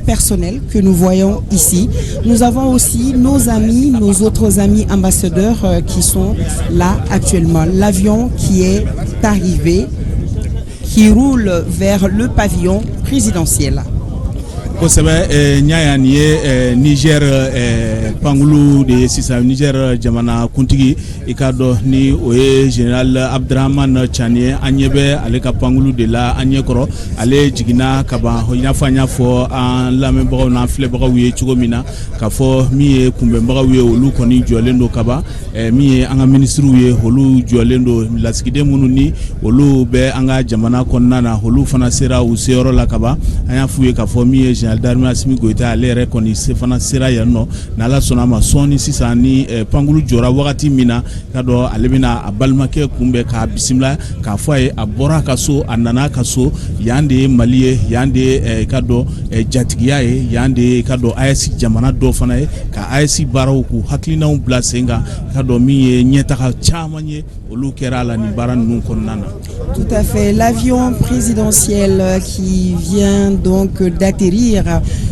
personnel que nous voyons ici. Nous avons aussi nos amis, nos autres amis ambassadeurs qui sont là actuellement. L'avion qui est arrivé, qui roule vers le pavillon présidentiel. Kosɛbɛ ɲaya nin ye Niger pankulu de ye sisan Niger jamana kuntigi i k'a dɔn ni o ye général Abdraman Chani ye an ɲɛ bɛ ale ka pankulu de la an ɲɛ kɔrɔ ale jiginna kaban i n'a fɔ an y'a fɔ an lamɛnbagaw n'an filɛbagaw ye cogo min na k'a fɔ min ye kunbɛnbagaw ye olu kɔni jɔlen don kaban min ye an ka ministres ye olu jɔlen don lasigiden minnu ni olu bɛ an ka jamana kɔnɔna na olu fana sera u seyɔrɔ la kaban an y'a f'u ye k'a fɔ min ye général d'armée Assimi Goïta ale yɛrɛ kɔni fana sera yan nɔ n'ala sɔnna a ma sɔɔni sisan ni pankulu jɔra wagati min na ka dɔn ale bɛna a balimakɛ kunbɛn k'a bisimila k'a fɔ a ye a bɔra a ka so a nana a ka so yan de ye Mali ye yan de ye ka dɔn jatigiya ye yan de ye ka dɔn AES jamana dɔ fana ye ka AES baaraw k'u hakilinaw bila sen kan ka dɔn min ye ɲɛtaga caman ye olu kɛra la ni baara ninnu kɔnɔna na. Tout à fait. L'avion présidentiel qui vient donc d'atterrir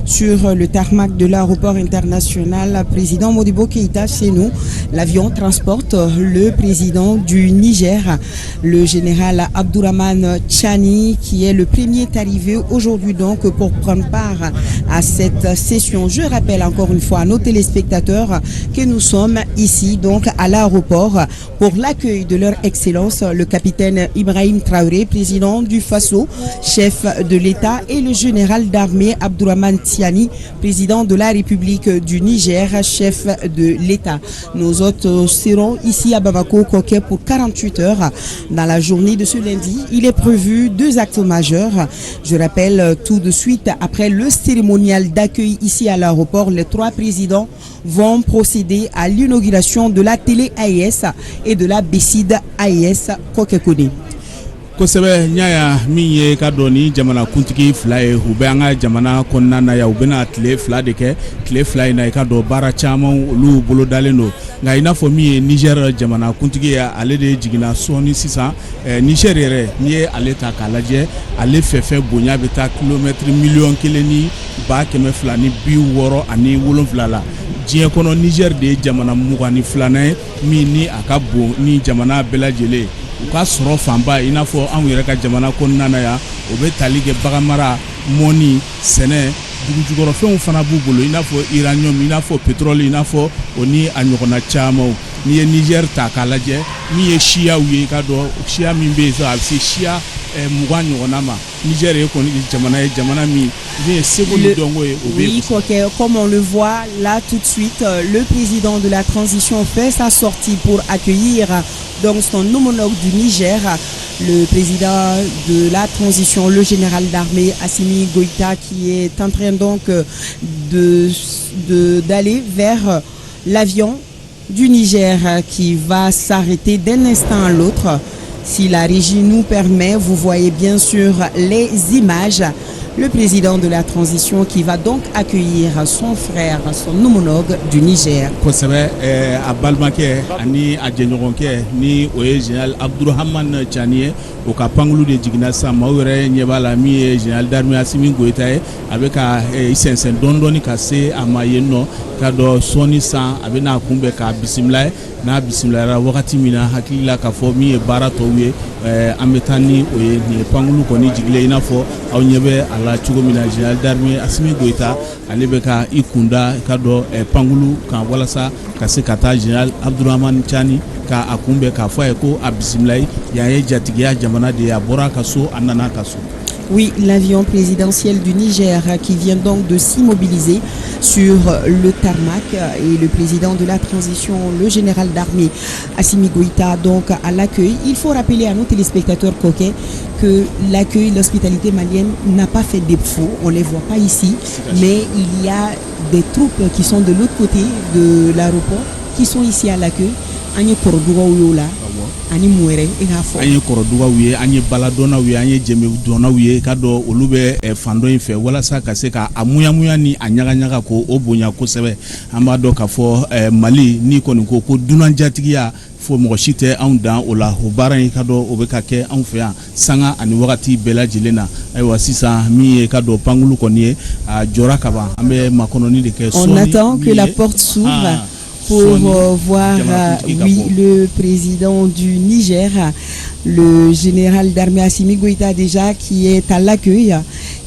sur le tarmac de l'aéroport international président Modibo Keïta chez nous. L'avion transporte le président du Niger, le général Abdourahmane Chani, qui est le premier arrivé aujourd'hui donc pour prendre part à cette session. Je rappelle encore une fois à nos téléspectateurs que nous sommes ici donc à l'aéroport pour l'accueil de leur excellence le capitaine Ibrahim Traoré, président du Faso, chef de l'État, et le général d'armée Abdourahmane Tiani, président de la République du Niger, chef de l'État. Nous autres serons ici à Bamako Koké pour 48 heures. Dans la journée de ce lundi, il est prévu 2 actes majeurs. Je rappelle tout de suite, après le cérémonial d'accueil ici à l'aéroport, les 3 présidents vont procéder à l'inauguration de la télé AES et de la BESID AES Koké-Kone. Kosɛbɛ ɲaya min ye ka dɔn ni jamana kuntigi fila ye u bɛ an ka jamana kɔnɔna na yan u bɛna tile 2 de kɛ tile 2 in na i ka dɔn baara caman olu bolo dalen don nka i n'a fɔ min ye Niger jamana kuntigi ye ale de jiginna sɔɔni sisan Niger yɛrɛ n'i ye ale ta k'a lajɛ ale fɛfɛ bonya bɛ taa kilomètre 1,267,067 la diɲɛ kɔnɔ Niger de ye jamana 22nan ye min ni a ka bon ni jamana bɛɛ lajɛlen u ka sɔrɔ fanba i n'a fɔ anw yɛrɛ ka jamana kɔnɔna na yan o bɛ tali kɛ baganmara mɔni sɛnɛ dugujukɔrɔfɛnw fana b'u bolo i n'a fɔ uranium i n'a fɔ pétrole i n'a fɔ o ni a ɲɔgɔnna camanw n'i ye Niger ta k'a lajɛ min ye siyaw ye i ka dɔn siya min bɛ yen a bɛ se siya 20 ɲɔgɔnna ma Niger ye kɔni jamana ye jamana min bien seko ni dɔnko ye o bɛ oui, comme on le voit là tout de suite, le président de la transition fait sa sortie pour accueillir donc son homologue du Niger, le président de la transition, le général d'armée Assimi Goïta, qui est en train donc d'aller vers l'avion du Niger qui va s'arrêter d'un instant à l'autre. Si la régie nous permet, vous voyez bien sûr les images. Le président de la transition qui va donc accueillir son frère, son homologue du Niger. Kosɛbɛ a balimakɛ ani a jɛɲɔgɔnkɛ ni o ye général Abdourahmane Chani ye o ka pankulu de jiginna sisan maaw yɛrɛ ɲɛ b'a la min ye général d'armée Assimi Goïta ye a bɛ ka i sɛnsɛn dɔɔni ka se a ma yen nɔ ka dɔn sɔɔni san a bɛ n'a kunbɛn k'a bisimila n'a bisimilayara wagati min na hakili la k'a fɔ min ye baara tɔw ye an bɛ taa ni o ye nin pankulu kɔni jigilen i n'a fɔ aw ɲɛ bɛ a la cogo min na général d'armée Assimi Goïta ale bɛ ka i kunda ka dɔn pankulu kan walasa ka se ka taa général Abdourahmane Chani ka a kunbɛn k'a fɔ a ye ko a bisimila yan ye jatigiya jamana de ye a bɔra a ka so a nana a ka so. Oui, l'avion présidentiel du Niger qui vient donc de s'immobiliser sur le tarmac et le président de la transition, le général d'armée Assimi Goïta, donc à l'accueil. Il faut rappeler à nos téléspectateurs coquets que l'accueil, l'hospitalité malienne n'a pas fait défaut. On ne les voit pas ici, mais il y a des troupes qui sont de l'autre côté de l'aéroport qui sont ici à l'accueil. Ani muere ina fɔ an ye kɔrɔdugaw ye an ye baladɔnnaw ye an ye jɛmɛdɔnnaw ye ka dɔn olu bɛ fan dɔ in fɛ walasa ka se ka a muyamuya ni a ɲagaɲaga ko o bonya kosɛbɛ an b'a dɔn k'a fɔ Mali ni kɔni ko dunanjatigiya fo mɔgɔ si tɛ anw dan o la o baara in ka dɔn o bɛ ka kɛ anw fɛ yan sanga ani wagati bɛɛ lajɛlen na ayiwa sisan min ye ka dɔn pankulu kɔni ye a jɔra ka ban an bɛ makɔnɔni de kɛ on attend que la porte s'ouvre pour voir oui, le président du Niger, le général d'armée Assimi Goïta déjà qui est à l'accueil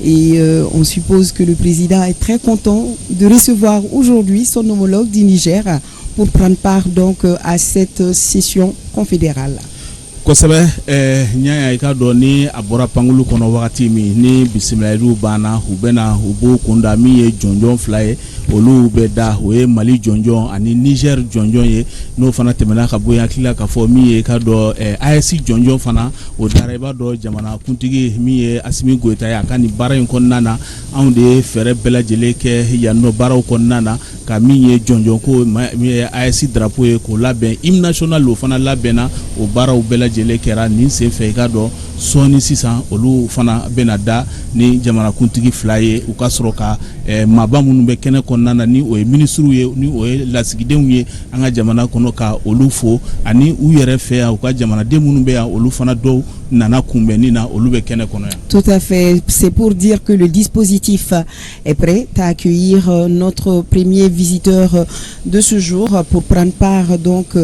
et on suppose que le président est très content de recevoir aujourd'hui son homologue du Niger pour prendre part donc à cette session confédérale. Kosɛbɛ ɲaya I ka dɔn ni a bɔra pankulu kɔnɔ wagati min ni bisimilayiw banna u bɛna u b'o kunda min ye jɔnjɔn fila ye olu bɛ da o ye Mali jɔnjɔn ani Niger jɔnjɔn ye n'o fana tɛmɛna ka bɔ hakili la ka fɔ min ye ka dɔn AES jɔnjɔn fana o dara I b'a dɔn jamana kuntigi min ye Assimi Goïta ye a ka nin baara in kɔnɔna na anw de ye fɛɛrɛ bɛɛ lajɛlen kɛ yan nɔ baaraw kɔnɔna na ka min ye jɔnjɔn ko min ye AES drapeau ye k'o labɛn hymne national o fana labɛnna o baaraw bɛɛ lajɛlen kɛra nin sen fɛ I ka dɔn sɔɔni sisan olu fana bɛna da ni jamana kuntigi fila ye u ka sɔrɔ ka maaba minnu bɛ kɛnɛ kɔnɔna na ni o ye ministres ye ni o ye lasigidenw ye an ka jamana kɔnɔ ka olu fo ani u yɛrɛ fɛ yan u ka jamanaden minnu bɛ yan olu fana dɔw nana kunbɛnni na olu bɛ kɛnɛ kɔnɔ yan. Tout à fait, c'est pour dire que le dispositif est prêt à accueillir notre premier visiteur de ce jour pour prendre part donc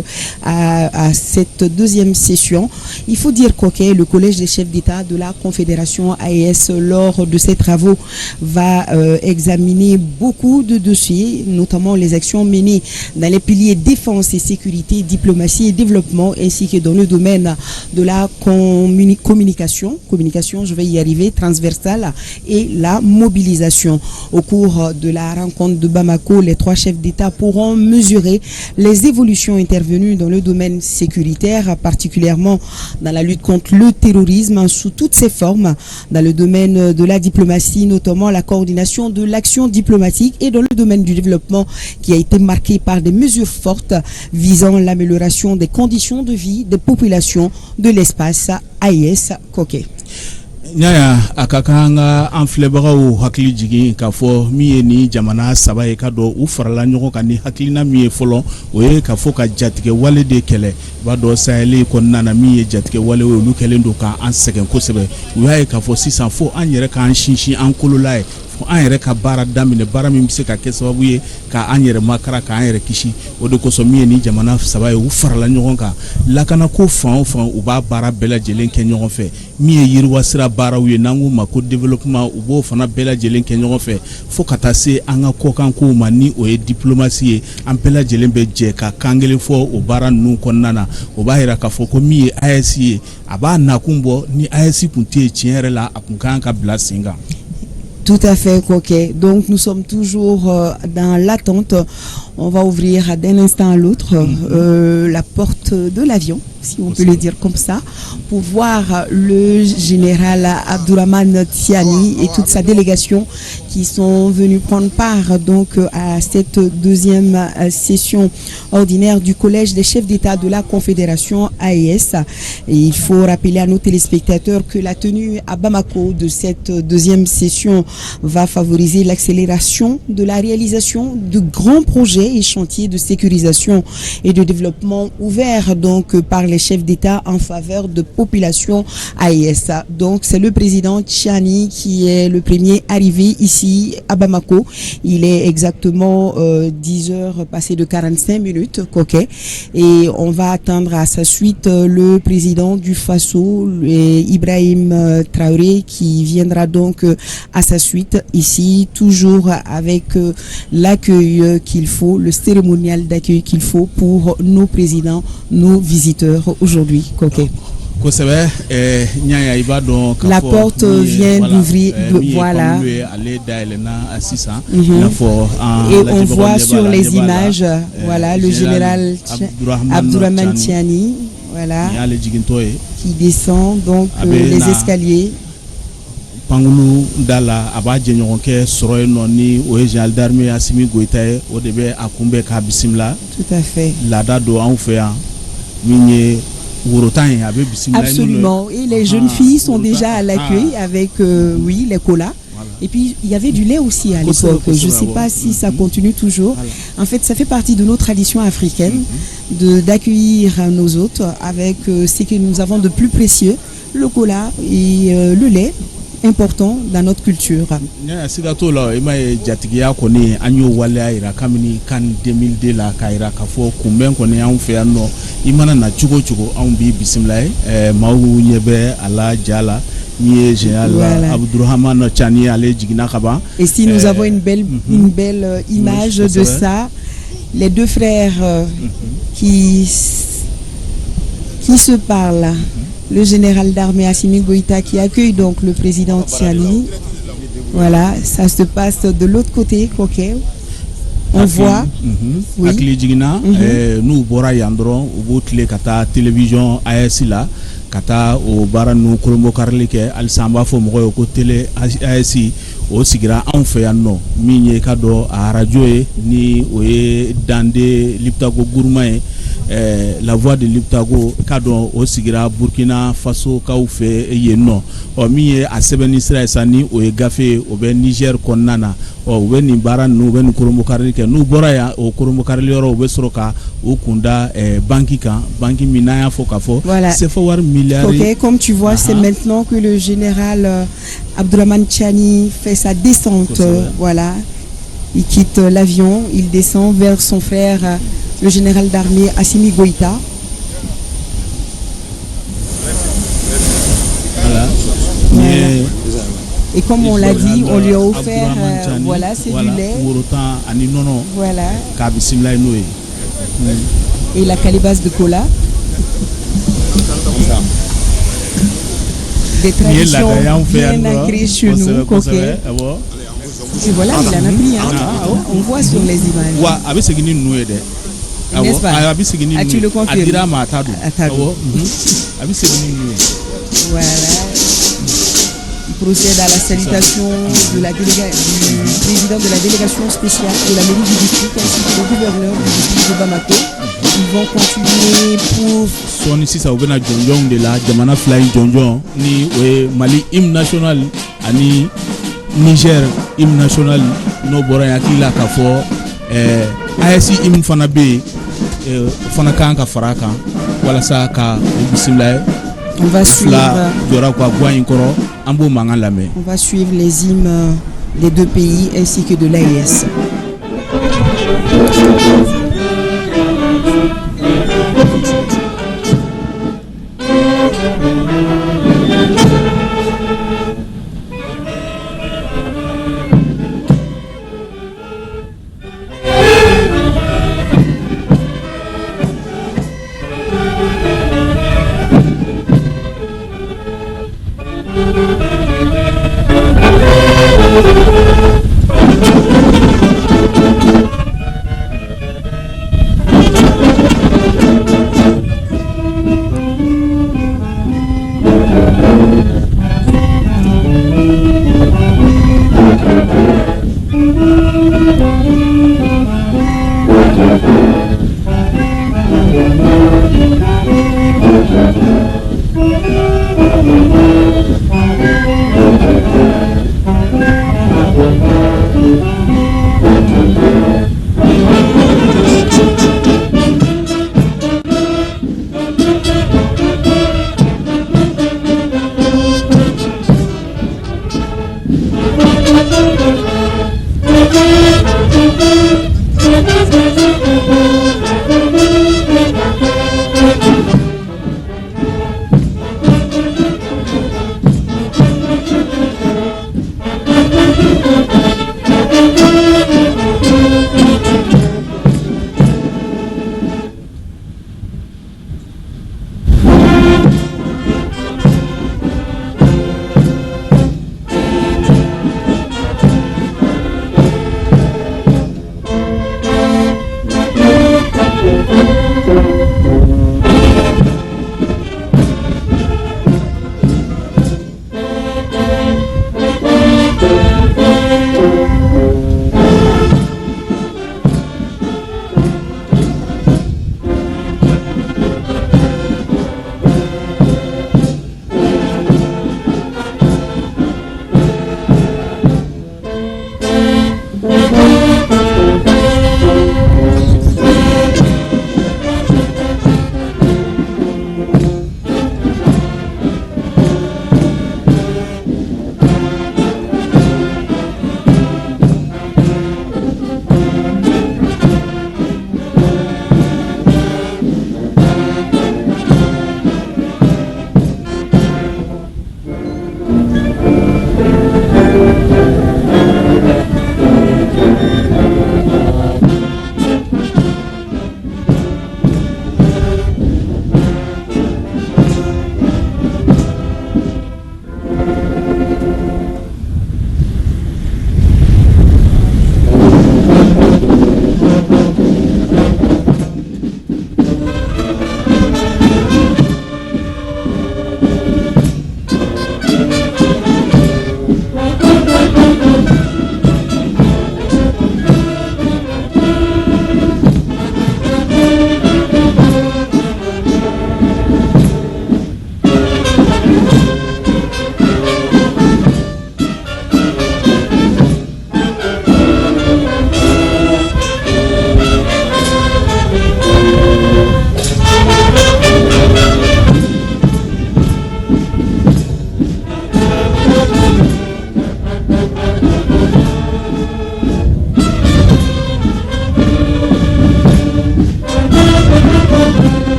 à cette deuxième session. Il faut dire que le collège des chefs d'État de la Confédération AES lors de ses travaux va examiner beaucoup de dossiers, notamment les actions menées dans les piliers défense et sécurité, diplomatie et développement, ainsi que dans le domaine de la communication, je vais y arriver, transversale et la mobilisation. Au cours de la rencontre de Bamako, les trois chefs d'État pourront mesurer les évolutions intervenues dans le domaine sécuritaire, particulièrement dans la lutte contre le terrorisme sous toutes ses formes, dans le domaine de la diplomatie, notamment la coordination de l'action diplomatique et dans le domaine du développement qui a été marqué par des mesures fortes visant l'amélioration des conditions de vie des populations de l'espace AES Koke. Nyaya akakanga an filɛbagaw hakili jigin k'a fɔ min ye ni jamana saba ye ka dɔn u farala ɲɔgɔn kan ni hakilina min ye fɔlɔ o ye ka fɔ ka jatigɛ wale de kɛlɛ I b'a dɔn Sahel kɔnɔna na min ye jatigɛ wale ye olu kɛlen don k'an sɛgɛn kosɛbɛ u y'a ye k'a fɔ sisan fo an yɛrɛ k'an sinsin an kolola ye fo an yɛrɛ ka baara daminɛ baara min bɛ se ka kɛ sababu ye ka an yɛrɛ makara k'an yɛrɛ kisi o de kosɔn min ye ni jamana saba ye u farala ɲɔgɔn kan lakanako fan o fan u b'a baara bɛɛ lajɛlen kɛ ɲɔgɔn fɛ min ye yiriwasira baaraw ye n'an k'u ma ko développement u b'o fana bɛɛ lajɛlen kɛ ɲɔgɔn fɛ fo ka taa se an ka kɔkankow ma ni o ye diplomatie ye an bɛɛ lajɛlen bɛ jɛ ka kan kelen fɔ o baara ninnu kɔnɔna na o b'a yira k'a fɔ ko min ye AES ye a b'a nakun bɔ ni AES kun tɛ yen tiɲɛ yɛrɛ la a kun kan ka bila sen kan. Tout à fait, Koke. Donc nous sommes toujours dans l'attente. On va ouvrir d'un instant à l'autre la porte de l'avion, si on peut le dire comme ça, pour voir le général Abdourahmane Tiani et toute sa délégation qui sont venus prendre part donc à cette deuxième session ordinaire du collège des chefs d'État de la Confédération AES. Et il faut rappeler à nos téléspectateurs que la tenue à Bamako de cette deuxième session va favoriser l'accélération de la réalisation de grands projets et chantiers de sécurisation et de développement ouverts donc par les chefs d'État en faveur de populations AES. Donc c'est le président Tiani qui est le premier arrivé ici à Bamako. Il est exactement 10 heures passées de 45 minutes, Koke, et on va attendre à sa suite le président du Faso, Ibrahim Traoré, qui viendra donc à sa suite ici, toujours avec l'accueil qu'il faut, le cérémonial d'accueil qu'il faut pour nos présidents, nos visiteurs aujourd'hui. Koke. La porte vient d'ouvrir, voilà. Et on voit sur les images, voilà, le général Abdourahmane Tiani, voilà, qui descend donc les escaliers. Pankulu dala a b'a jɛɲɔgɔn kɛ sɔrɔ yen nɔ ni o ye général d'armée Assimi Goïta ye o de bɛ a kunbɛn k'a bisimila. Tout à fait. Laada don anw fɛ yan min ye worotan ye a bɛ bisimila. Absolument. Et les jeunes filles sont déjà à l'accueil avec oui les colas. Et puis, il y avait du lait aussi à l'époque. Je ne sais pas si ça continue toujours. En fait, ça fait partie de nos traditions africaines d'accueillir nos hôtes avec ce que nous avons de plus précieux, le cola et le lait, important dans notre culture. Sigato la ima jatigiya koni anyo wale ira kamini kan 2002 la kaira kafo kumben koni an fe anno imana na chugo an bi bismillah mawu nyebe ala jala ni général Abdourahmane Tchani ale jigina kaba. Et si nous avons une belle image de ça, les deux frères qui se parlent. Le général d'armée Assimi Goïta qui accueille donc le président Tchani. Voilà, ça se passe de l'autre côté, ok. On voit. Oui. Nous, Bora Yandron, au kata télévision ASI kata o bara nu kolombo karlike al samba fo mo ko télé ASI o sigira an fe yanno minye kado a radio ni o dande liptago gourmay la voix de Liptago kado o sigira Burkina Faso ka ou fe yenno o miye a sebeni Israel sani o gafe o be Niger konnana o we ni bara nu be kolombo karlike nu bora ya o kolombo karliro o be soroka o kunda banki minaya fo kafo c'est fo war milliard. OK, comme tu vois, c'est maintenant que le général Abdourahmane Tchani fait sa descente. Voilà. Il quitte l'avion, il descend vers son frère le général d'armée Assimi Goïta. Voilà. Et comme on l'a dit, on lui a offert, voilà, c'est du lait. Voilà. Et la calebasse de cola. Des traditions bien ancrées chez nous. Et voilà, il en a pris. On voit sur les images. N'est-ce pas? Tu le confirmes? Voilà. Il procède à la salutation du président de la délégation spéciale de la mairie du district ainsi que le gouverneur du district de Bamako. Ils vont continuer pour son ici ça ouvre na jonjon de la jamana flying jonjon ni Mali hymne national ani Niger hymne national no bora yakila kafo ASI hymne fana be fana kanka faraka wala sa ka bismillah. On va suivre les hymnes des deux pays ainsi que de l'AES.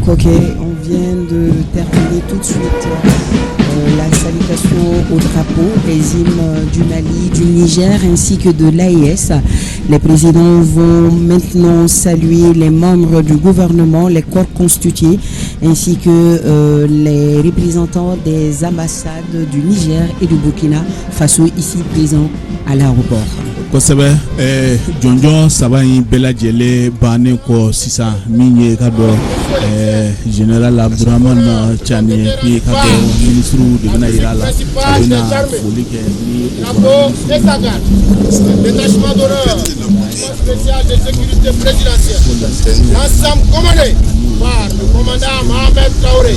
Koké, on vient de terminer tout de suite la salutation au drapeau des hymnes du Mali, du Niger ainsi que de l'AES. Les présidents vont maintenant saluer les membres du gouvernement, les corps constitués ainsi que les représentants des ambassades du Niger et du Burkina Faso ici présents à l'aéroport. Kosɛbɛ jɔnjɔn saba in bɛɛ lajɛlen bannen kɔ sisan min ye ka dɔ général Abdurahmane Tchani ni ka dɔ ministre de bɛna yira a la a bɛna foli kɛ ni détachement d'honneur spécial de sécurité présidentielle. L'ensemble commandé par le commandant Mohamed Traoré,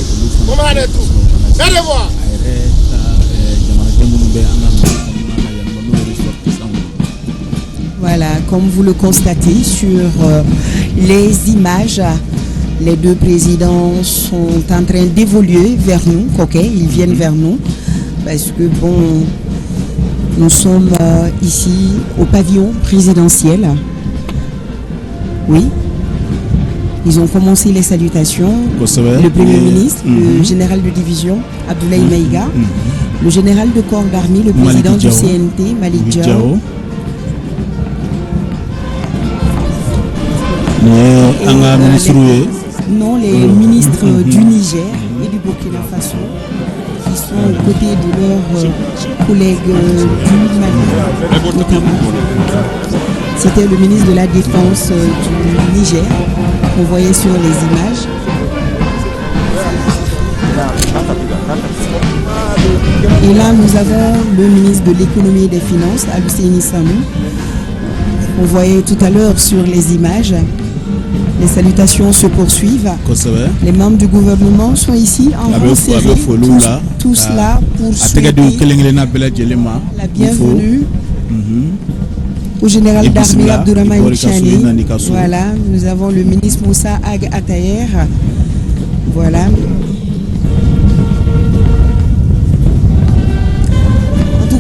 commandant des troupes. Allez voir. Voilà, comme vous le constatez sur les images, les deux présidents sont en train d'évoluer vers nous. Ok, ils viennent vers nous parce que bon, nous sommes ici au pavillon présidentiel. Oui, ils ont commencé les salutations. Le Premier ministre, le général de division Abdoulaye Maïga, le général de corps d'armée, le président du CNT Malik Diao. Non, les ministres du Niger et du Burkina Faso qui sont aux côtés de leurs collègues du Mali. C'était le ministre de la Défense du Niger qu'on voyait sur les images. Et là, nous avons le ministre de l'économie et des finances, Al-Husseini Sanou. On voyait tout à l'heure sur les images. Les salutations se poursuivent. Les membres du gouvernement sont ici en rang serré, tous là pour souhaiter la bienvenue au général d'armée Abdourahmane Tchani. Voilà, nous avons le ministre Moussa Ag Atayer. Voilà.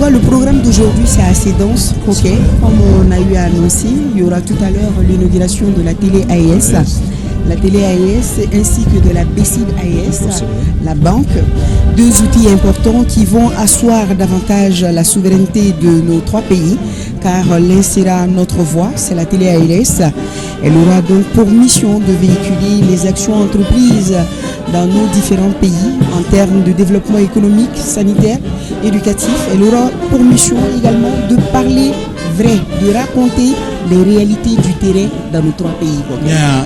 Le programme d'aujourd'hui c'est assez dense, ok. Comme on a eu à annoncer, il y aura tout à l'heure l'inauguration de la télé AES, la télé AES ainsi que de la BCID AES, la banque, deux outils importants qui vont asseoir davantage la souveraineté de nos trois pays, car l'un sera notre voix, c'est la télé AES. Elle aura donc pour mission de véhiculer les actions entreprises dans nos différents pays en termes de développement économique, sanitaire, éducatif. Elle aura pour mission également de parler vrai, de raconter les réalités du terrain dans nos trois pays.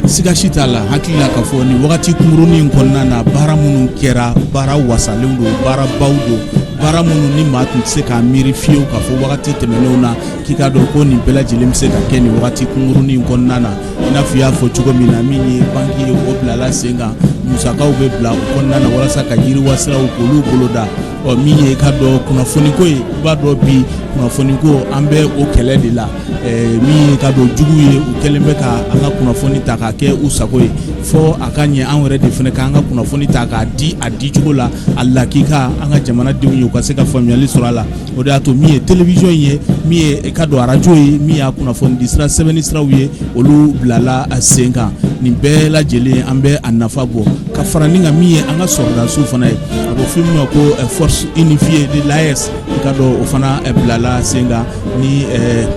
Sigashitala hakila kafoni wakati kumuruni nkonna bara munu kera bara wasalendo bara baudo bara munu ni matu se ka miri fiyo kafo wakati temelona kikado ko ni bela jelemse ka keni wakati kumuruni nkonna na inafiya fo chugo mina mini banki obla la senga musaka ube bla nkonna na wala saka yiri wasira ukulu koloda o miye kado kuna foniko e ba do bi kuna foniko ambe o kele de la mi kado jugu ye o kelembe ka anga kuna foni ta ka ke usako e fo akanye an were de fene ka anga kuna foni ta ka di adi jugo la alla kika anga jamana de yo ka se ka family surala o da to mi television ye mi kado radio ye mi ya kuna foni disra 7 isra ye olu blala asenga ni bela jele ambe anafa bo ka faraninga mi anga sorda su fana e abo film ko force unifiée de l'AES kado o fana blala senga ni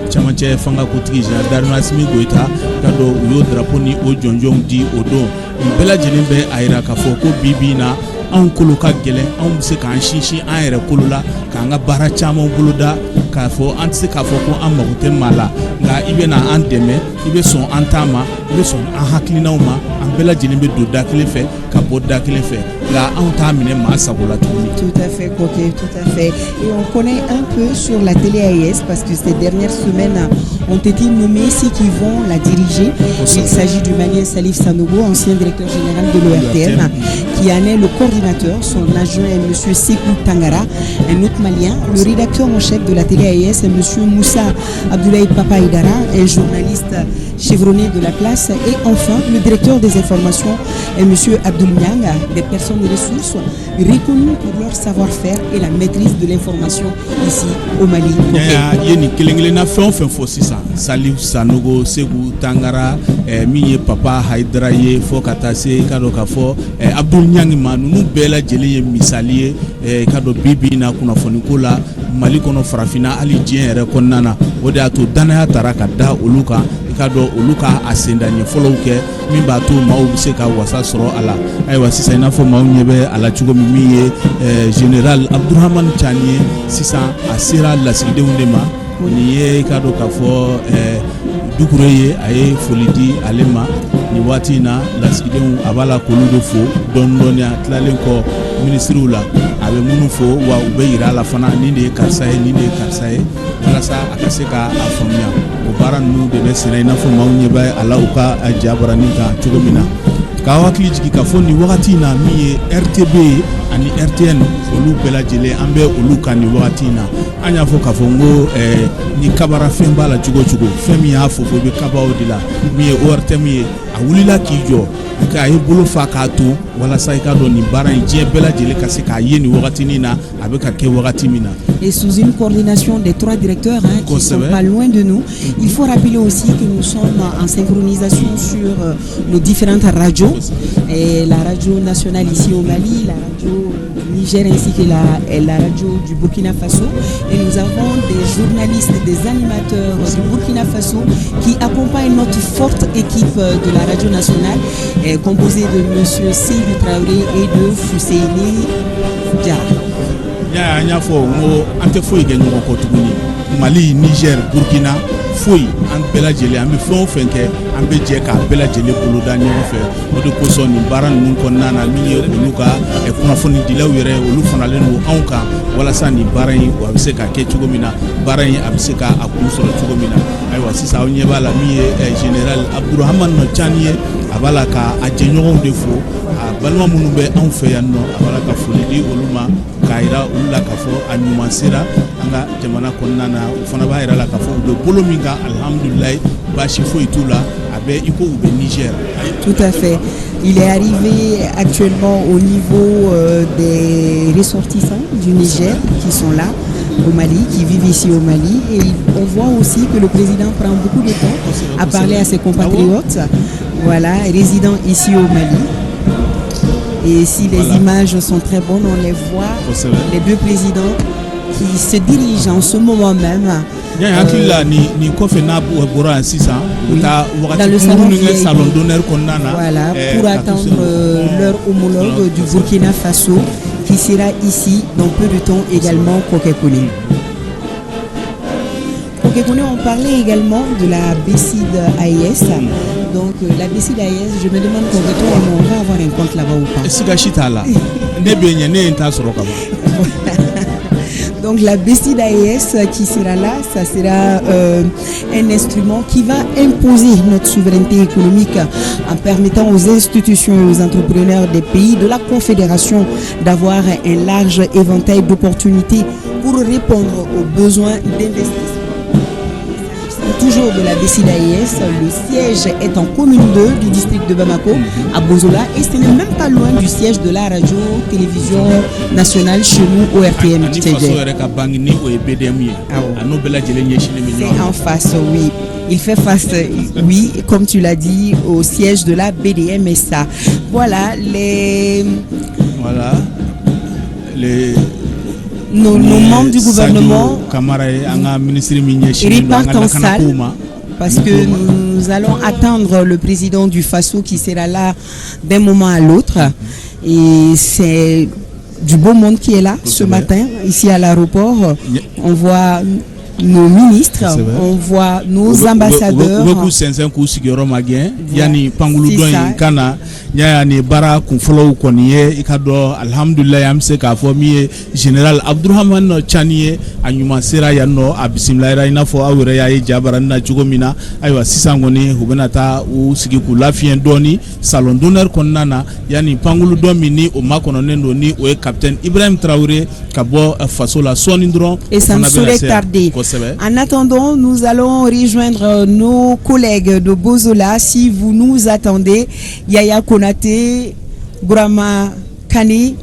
chamanche fanga kutigi Darna Assimi Goïta kado yo drapeau ni o jonjong di odo ni bela jelembe aira ka foko bibina an koloka gelen an se kan shishi an yɛrɛ kolola k'an ka baara caman boloda k'a fɔ an tɛ se k'a fɔ ko an mago tɛ maa la nka i bɛ na an dɛmɛ i bɛ sɔn an ta ma i bɛ sɔn an hakilinaw ma an bɛɛ lajɛlen bɛ don da kelen fɛ ka bɔ da kelen fɛ nka anw t'a minɛ maa sago la tuguni. Tout à fait, Koké, tout à fait. Et on connaît un peu sur la télé AES parce que ces dernières semaines ont été nommés ceux qui vont la diriger. Il s'agit du malien Salif Sanogo, ancien directeur général de l'ORTM, qui en est le coordinateur. Son adjoint est M. Sekou Tangara, un autre malien. Le rédacteur en chef de la télé AES est M. Moussa Abdoulaye Papa Idara, un journaliste chevronné de la place. Et enfin, le directeur des informations est M. Abdoul Niang, des personnes ressources reconnues pour leur savoir-faire et la maîtrise de l'information ici au Mali. Yeni kelengele na fɛn o fɛn fɔ sisan kan Salif Sanogo Segu Tangara min ye Papa Haidara ye fo ka taa se ka dɔ ka fɔ Abdul Nyangi ma ninnu bɛɛ lajɛlen ye misali ye ka dɔ bibi na kunnafoni ko la Mali kɔnɔ farafinna hali diɲɛ yɛrɛ kɔnɔna na o de y'a to danaya taara ka da olu kan ka dɔn olu ka a senda ɲɛfɔlɔw kɛ min b'a to maaw bɛ se ka wasa sɔrɔ a la ayiwa sisan i n'a fɔ maaw ɲɛ bɛ a la cogo min ye général Abdurahmane Tiani ye sisan a sera lasigidenw de ma nin ye ka dɔn k'a fɔ Dukure ye a ye foli di ale ma nin waati in na lasigidenw a b'a la k'olu de fo dɔɔni dɔɔni a tilalen kɔ ministriw la a bɛ minnu fo wa u bɛ yira a la fana nin de ye karisa ye nin de ye karisa ye walasa a ka se ka a faamuya o baara ninnu de bɛ senna i n'a fɔ maaw ɲɛ bɛ a la u ka jabaranin kan cogo min na k'aw hakili jigin k'a fɔ nin wagati in na min ye RTB ani RTN olu bɛɛ lajɛlen an bɛ olu kan nin wagati in na an y'a fɔ k'a fɔ n ko ni kabara fɛn b'a la cogo cogo fɛn min y'a fɔ i bɛ kaba o de la min ye ORTM ye a wulila k'i jɔ a ye bolo fa k'a to walasa i ka dɔn nin baara in diɲɛ bɛɛ lajɛlen ka se k'a ye nin wagatinin na a bɛ ka kɛ wagati min na. Et sous une coordination des 3 directeurs qui ne sont pas loin de nous. Il faut rappeler aussi que nous sommes en synchronisation sur nos différentes radios. Et la radio nationale ici au Mali, la radio du Niger ainsi que la radio du Burkina Faso. Et nous avons des journalistes, des animateurs du Burkina Faso qui accompagnent notre forte équipe de la radio nationale composée de M. Seydou Traoré et de Fousseini Diarra. An y'a fɔ n ko an tɛ foyi kɛ ɲɔgɔn kɔ tuguni Mali, Niger, Burkina foyi an bɛɛ lajɛlen an bɛ fɛn o fɛn kɛ an bɛ jɛ k'a bɛɛ lajɛlen boloda ɲɔgɔn fɛ o de kosɔn nin baara ninnu kɔnɔna na min ye olu ka kunnafonidilaw yɛrɛ olu faralen don anw kan walasa nin baara in a bɛ se ka kɛ cogo min na baara in a bɛ se ka a kun sɔrɔ cogo min na ayiwa sisan aw ɲɛ b'a la min ye général Abdurahmane Tiani ye a b'a la ka a jɛɲɔgɔnw de fo a balima minnu bɛ anw fɛ yan nɔ a b'a la ka foli di olu ma k'a yira olu la k'a fɔ a ɲuman sera an ka jamana kɔnɔna na o fana b'a yira la k'a fɔ u bɛ bolo min kan alhamdulilayi baasi foyi t'u la a bɛ i ko u bɛ Niger. Tout à fait. Il est arrivé actuellement au niveau des ressortissants du Niger qui sont là au Mali, qui vivent ici au Mali. Et on voit aussi que le président prend beaucoup de temps à parler à ses compatriotes, voilà, résidant ici au Mali. Et si les images sont très bonnes, on les voit, les deux présidents qui se dirigent en ce moment même dans le salon d'honneur, voilà, pour attendre leur homologue du Burkina Faso qui sera ici dans peu de temps également Kokékoné. Kokékoné, on parlait également de la BCID AES. Donc la BCID AES, je me demande on va avoir un compte là-bas ou pas. Donc la BCID AES qui sera là, ça sera un instrument qui va imposer notre souveraineté économique en permettant aux institutions et aux entrepreneurs des pays de la Confédération d'avoir un large éventail d'opportunités pour répondre aux besoins d'investissement. Toujours de la BCID AES, le siège est en commune 2 du district de Bamako, à Bozola, et ce n'est même pas loin du siège de la radio-télévision nationale chez nous au RTM. C'est en face, oui. Il fait face, oui, comme tu l'as dit, au siège de la BDMSA. Voilà nos membres du gouvernement repartent en salle parce que nous allons attendre le président du Faso qui sera là d'un moment à l'autre. Et c'est du beau monde qui est là ce matin, ici à l'aéroport. On voit nos ministres, on voit nos ambassadeurs. Yani bara kun fɔlɔw kɔni ye i ka dɔn alhamdulilayi an bɛ se k'a fɔ min ye général Abdurahmane Tiani ye a ɲuman sera yan nɔ a bisimilayira i n'a fɔ aw yɛrɛ y'a ye jabaranin na cogo min na ayiwa sisan kɔni u bɛna taa u sigi k'u lafiɲɛ dɔɔni salon d'honneur kɔnɔna na yani pankulu dɔ min ni o makɔnɔnen don ni o ye capitaine Ibrahim Traoré ka bɔ faso la sɔɔni dɔrɔn. Et ça ne saurait tarder. En attendant, nous allons rejoindre nos collègues de Bozola. Si vous nous attendez, Yaya Konaté, Bourama Kane.